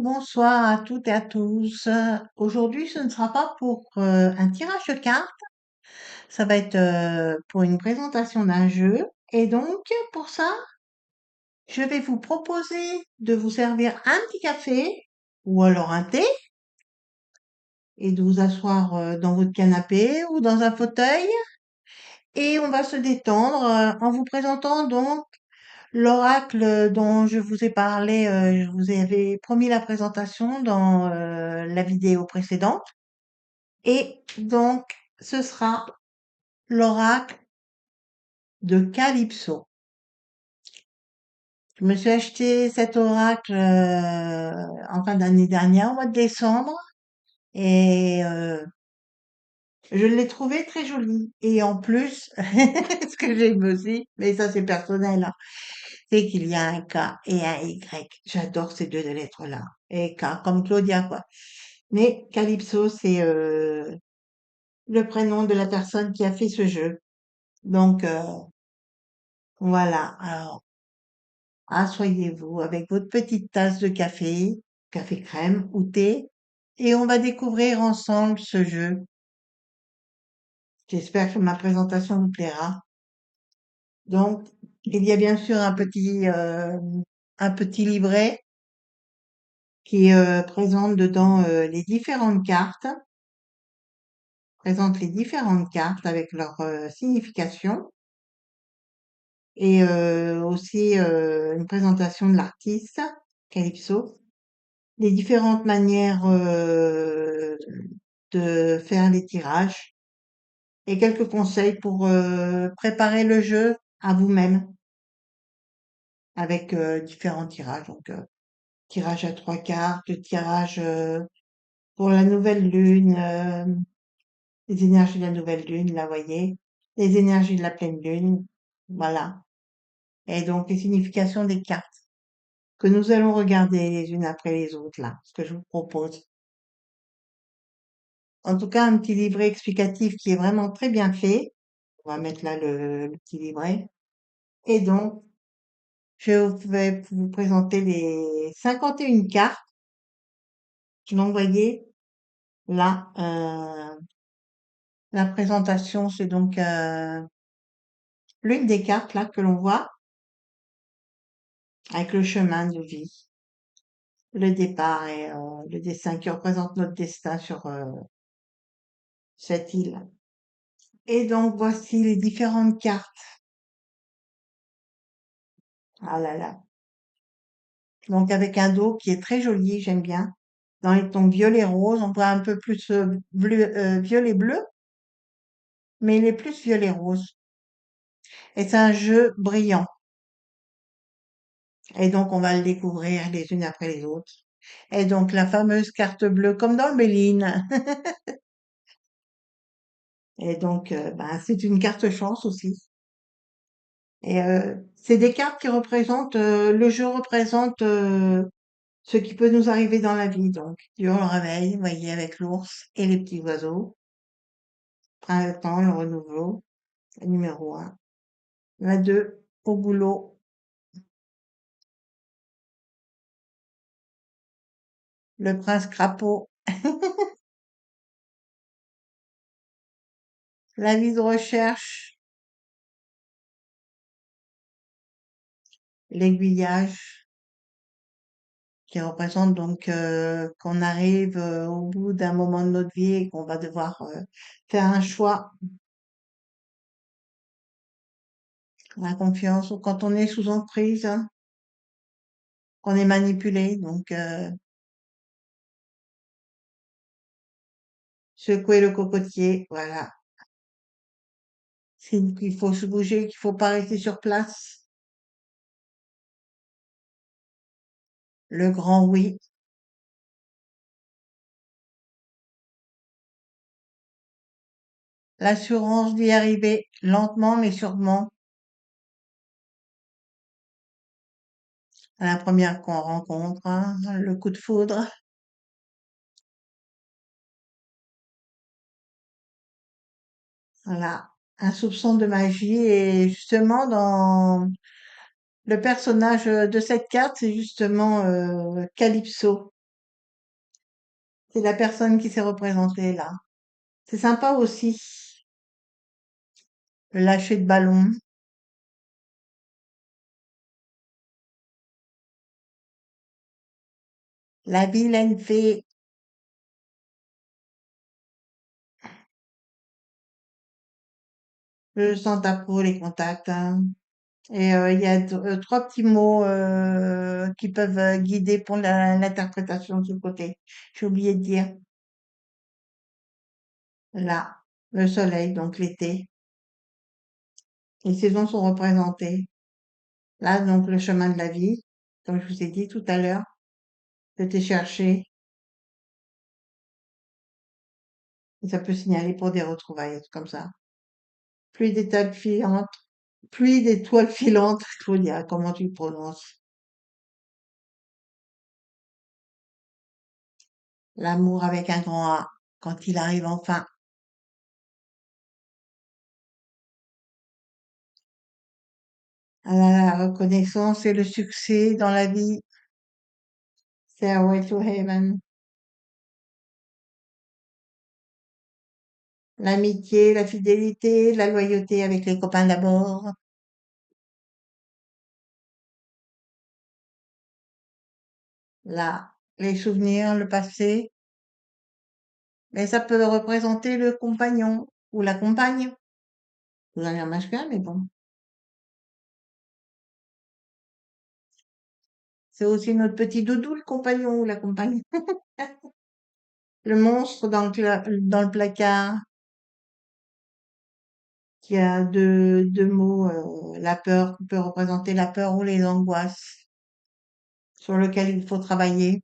bonsoir à toutes et à tous. Aujourd'hui, ce ne sera pas pour un tirage de cartes, ça va être pour une présentation d'un jeu. Et donc, pour ça, je vais vous proposer de vous servir un petit café ou alors un thé et de vous asseoir dans votre canapé ou dans un fauteuil. Et on va se détendre en vous présentant donc l'oracle dont je vous ai parlé. Je vous avais promis la présentation dans la vidéo précédente. Et donc, ce sera l'oracle de Calypso. Je me suis acheté cet oracle en fin d'année dernière, au mois de décembre, et je l'ai trouvé très joli. Et en plus, ce que j'aime aussi, mais ça c'est personnel, hein, c'est qu'il y a un K et un Y. J'adore ces deux lettres-là. Et K, comme Claudia, quoi. Mais Calypso, c'est le prénom de la personne qui a fait ce jeu. Donc, voilà. Alors, asseyez-vous avec votre petite tasse de café, café crème ou thé, et on va découvrir ensemble ce jeu. J'espère que ma présentation vous plaira. Donc, il y a bien sûr un petit livret qui présente dedans les différentes cartes, présente les différentes cartes avec leur signification, et aussi une présentation de l'artiste, Calypso, les différentes manières de faire les tirages et quelques conseils pour préparer le jeu à vous-même avec différents tirages. Donc, tirage à trois cartes, tirage pour la nouvelle lune, les énergies de la nouvelle lune, là, voyez, les énergies de la pleine lune, voilà. Et donc, les significations des cartes que nous allons regarder les unes après les autres, là, ce que je vous propose. En tout cas, un petit livret explicatif qui est vraiment très bien fait. On va mettre là le petit livret. Et donc, je vais vous présenter les 51 cartes. Donc, voyez, là, la présentation, c'est donc l'une des cartes là que l'on voit avec le chemin de vie, le départ et le dessin qui représente notre destin sur cette île. Et donc, voici les différentes cartes. Ah là là. Donc, avec un dos qui est très joli, j'aime bien. Dans les tons violet rose, on voit un peu plus bleu, violet bleu, mais il est plus violet rose. Et c'est un jeu brillant. Et donc, on va le découvrir les unes après les autres. Et donc, la fameuse carte bleue, comme dans le Béline. Et donc, ben, c'est une carte chance aussi. Et c'est des cartes qui représentent, le jeu représente ce qui peut nous arriver dans la vie. Donc, durant le réveil, vous voyez, avec l'ours et les petits oiseaux. Printemps, le renouveau, le numéro un. La 2, au boulot, le prince crapaud, la vie de recherche, l'aiguillage, qui représente donc qu'on arrive au bout d'un moment de notre vie et qu'on va devoir faire un choix, la confiance, ou quand on est sous emprise, hein, qu'on est manipulé. Donc, secouer le cocotier, voilà. C'est qu'il faut se bouger, qu'il faut pas rester sur place. Le grand oui. L'assurance d'y arriver lentement mais sûrement à la première qu'on rencontre, hein, le coup de foudre. Voilà, un soupçon de magie et justement dans le personnage de cette carte, c'est justement Calypso. C'est la personne qui s'est représentée là. C'est sympa aussi, le lâcher de ballon. La vilaine fée, je sens ta peau, les contacts, hein. Et il y a trois petits mots qui peuvent guider pour l'interprétation de ce côté. J'ai oublié de dire. Là, le soleil, donc l'été. Les saisons sont représentées. Là, donc le chemin de la vie, comme je vous ai dit tout à l'heure, c'était cherché. Et ça peut signaler pour des retrouvailles, comme ça. Pluie d'étoiles filantes, pluie d'étoiles filantes, Claudia, comment tu le prononces? L'amour avec un grand A, quand il arrive enfin. Ah là là, la reconnaissance et le succès dans la vie. Stairway to Heaven. L'amitié, la fidélité, la loyauté avec les copains d'abord. Là, les souvenirs, le passé. Mais ça peut représenter le compagnon ou la compagne. Vous en avez masculin, mais bon. C'est aussi notre petit doudou, le compagnon ou la compagne. Le monstre dans le placard, qui a deux mots, la peur, qui peut représenter la peur ou les angoisses, sur lequel il faut travailler.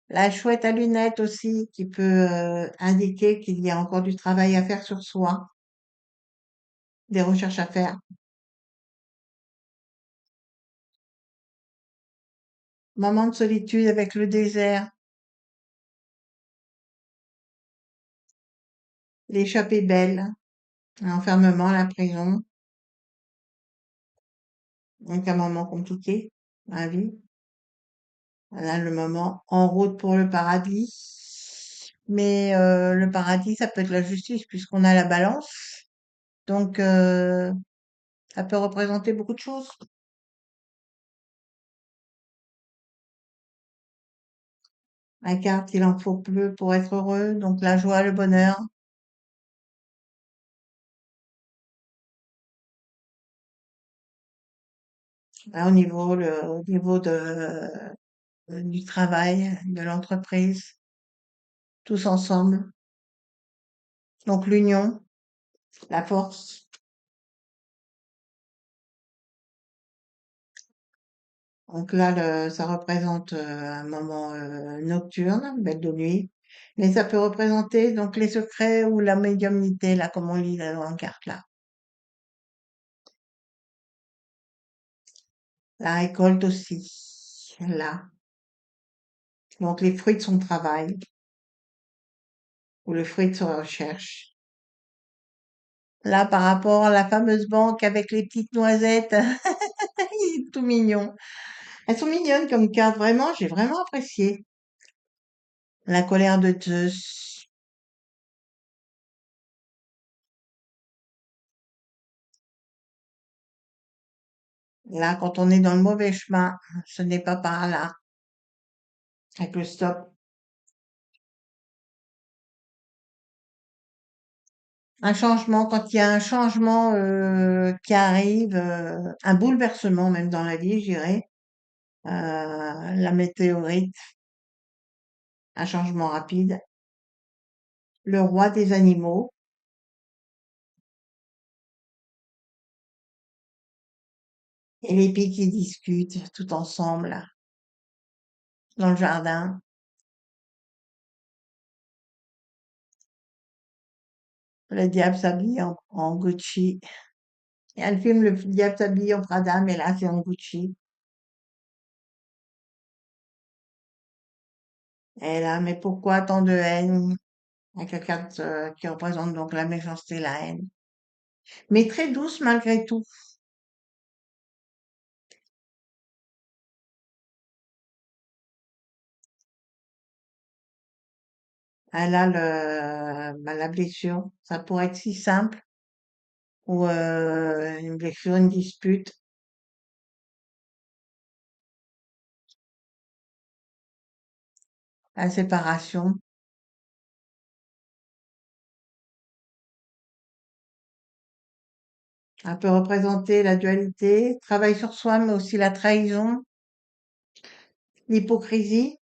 La chouette à lunettes aussi, qui peut indiquer qu'il y a encore du travail à faire sur soi, des recherches à faire. Moment de solitude avec le désert, l'échappée belle, l'enfermement, la prison, donc un moment compliqué, dans la vie. Voilà le moment en route pour le paradis. Mais le paradis, ça peut être la justice puisqu'on a la balance. Donc ça peut représenter beaucoup de choses. La carte, il en faut peu pour être heureux. Donc la joie, le bonheur. Là, au niveau du travail, de l'entreprise, tous ensemble. Donc l'union, la force. Donc là, ça représente un moment nocturne, belle de nuit. Mais ça peut représenter donc les secrets ou la médiumnité, là, comme on lit là, dans la carte, là. La récolte aussi, là. Donc les fruits de son travail ou le fruit de sa recherche. Là, par rapport à la fameuse banque avec les petites noisettes, il est tout mignon. Elles sont mignonnes comme carte, vraiment, j'ai vraiment apprécié. La colère de Zeus. Là, quand on est dans le mauvais chemin, ce n'est pas par là. Avec le stop. Un changement, quand il y a un changement qui arrive, un bouleversement même dans la vie, je dirais, la météorite, un changement rapide, le roi des animaux et les pies qui discutent tout ensemble dans le jardin. Le diable s'habille en Gucci. Il y a le film Le diable s'habille en Prada, mais là c'est en Gucci. Et là, mais pourquoi tant de haine? Avec la carte qui représente donc la méchanceté, la haine. Mais très douce malgré tout. Elle a la blessure. Ça pourrait être si simple ou une blessure, une dispute, la séparation. Elle peut représenter la dualité, travail sur soi, mais aussi la trahison, l'hypocrisie,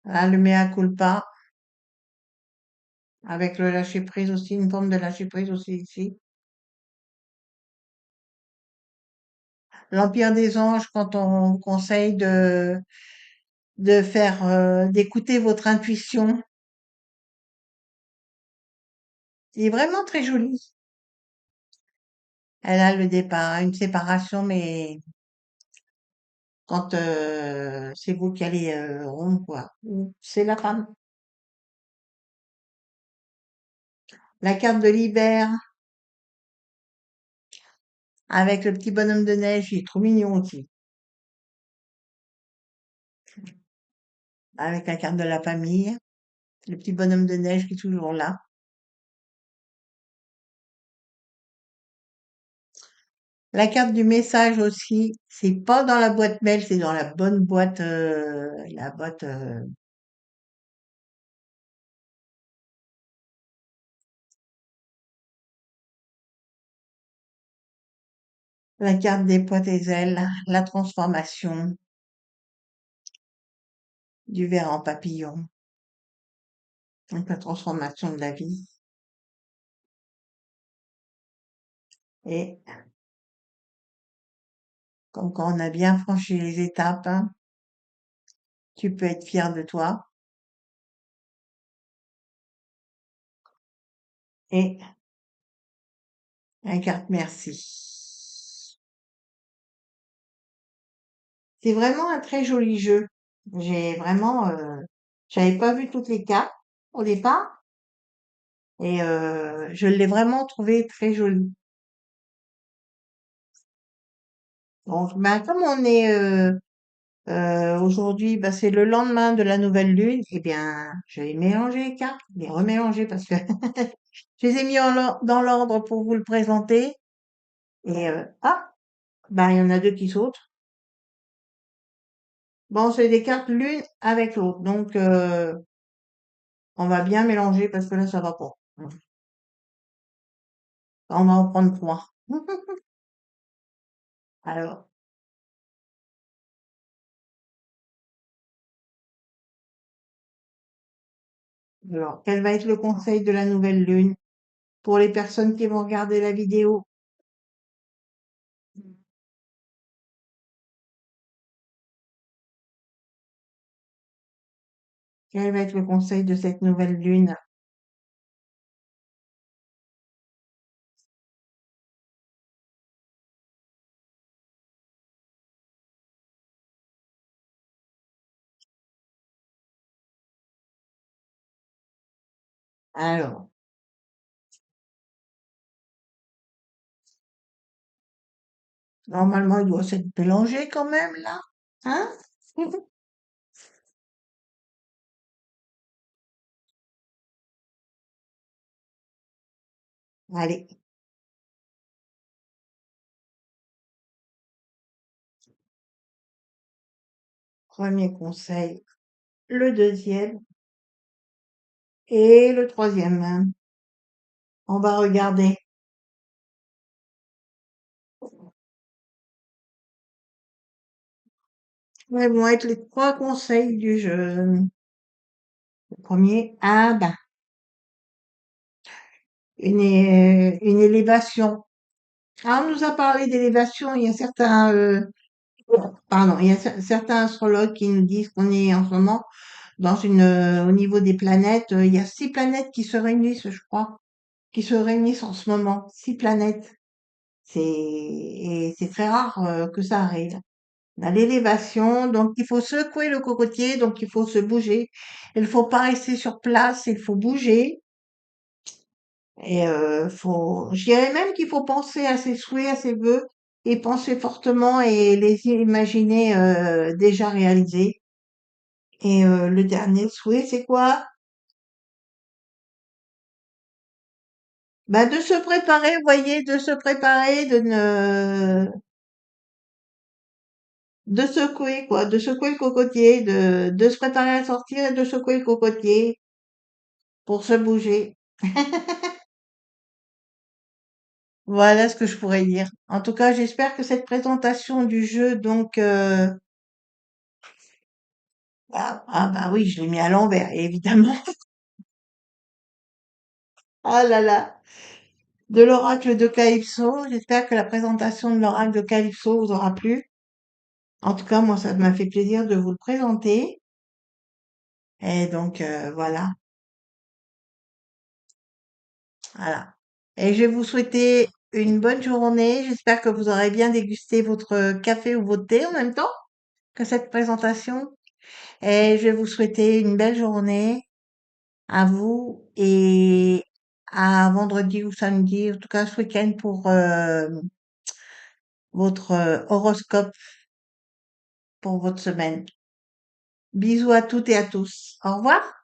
le mea culpa, avec le lâcher prise aussi, une forme de lâcher prise aussi ici. L'Empire des anges, quand on conseille de faire, d'écouter votre intuition, il est vraiment très joli. Elle a le départ, une séparation, mais quand c'est vous qui allez rompre, quoi. C'est la femme. La carte de l'hiver avec le petit bonhomme de neige, il est trop mignon aussi. Avec la carte de la famille, le petit bonhomme de neige qui est toujours là. La carte du message aussi, c'est pas dans la boîte mail, c'est dans la bonne boîte, la boîte, la carte des potes et ailes, la transformation du verre en papillon, donc la transformation de la vie. Et comme quand on a bien franchi les étapes, hein, tu peux être fier de toi. Et la carte merci. C'est vraiment un très joli jeu. J'ai vraiment, j'avais pas vu toutes les cartes au départ et je l'ai vraiment trouvé très joli. Donc, ben, comme on est aujourd'hui, ben, c'est le lendemain de la nouvelle lune, eh bien, je vais mélanger les cartes, les remélanger parce que je les ai mis dans l'ordre pour vous le présenter. Et ben, il y en a deux qui sautent. Bon, c'est des cartes l'une avec l'autre, donc on va bien mélanger parce que là, ça va pas. On va en prendre trois. Alors, quel va être le conseil de la nouvelle lune pour les personnes qui vont regarder la vidéo? Quel va être le conseil de cette nouvelle lune? Alors, normalement, il doit s'être mélangé quand même, là. Hein? Allez, premier conseil, le deuxième et le troisième. On va regarder. Quels vont être les trois conseils du jeu? Le premier, ah ben, une élévation. Ah, on nous a parlé d'élévation, il y a certains, pardon, il y a certains astrologues qui nous disent qu'on est en ce moment dans au niveau des planètes, il y a 6 planètes qui se réunissent, je crois, qui se réunissent en ce moment. 6 planètes. Et c'est très rare que ça arrive. On a l'élévation, donc il faut secouer le cocotier, donc il faut se bouger. Il faut pas rester sur place, il faut bouger. Et je dirais même qu'il faut penser à ses souhaits, à ses vœux, y penser fortement et les imaginer déjà réalisés. Et le dernier souhait, c'est quoi? Bah, de se préparer, vous voyez, de se préparer, de secouer, quoi, de secouer le cocotier, de se préparer à sortir et de secouer le cocotier pour se bouger. Voilà ce que je pourrais dire. En tout cas, j'espère que cette présentation du jeu, donc, bah oui, je l'ai mis à l'envers, évidemment. Ah là là, de l'oracle de Calypso. J'espère que la présentation de l'oracle de Calypso vous aura plu. En tout cas, moi, ça m'a fait plaisir de vous le présenter. Et donc, voilà, voilà. Et je vais vous souhaiter une bonne journée. J'espère que vous aurez bien dégusté votre café ou votre thé en même temps que cette présentation. Et je vais vous souhaiter une belle journée à vous et à vendredi ou samedi, en tout cas ce week-end pour votre horoscope pour votre semaine. Bisous à toutes et à tous. Au revoir.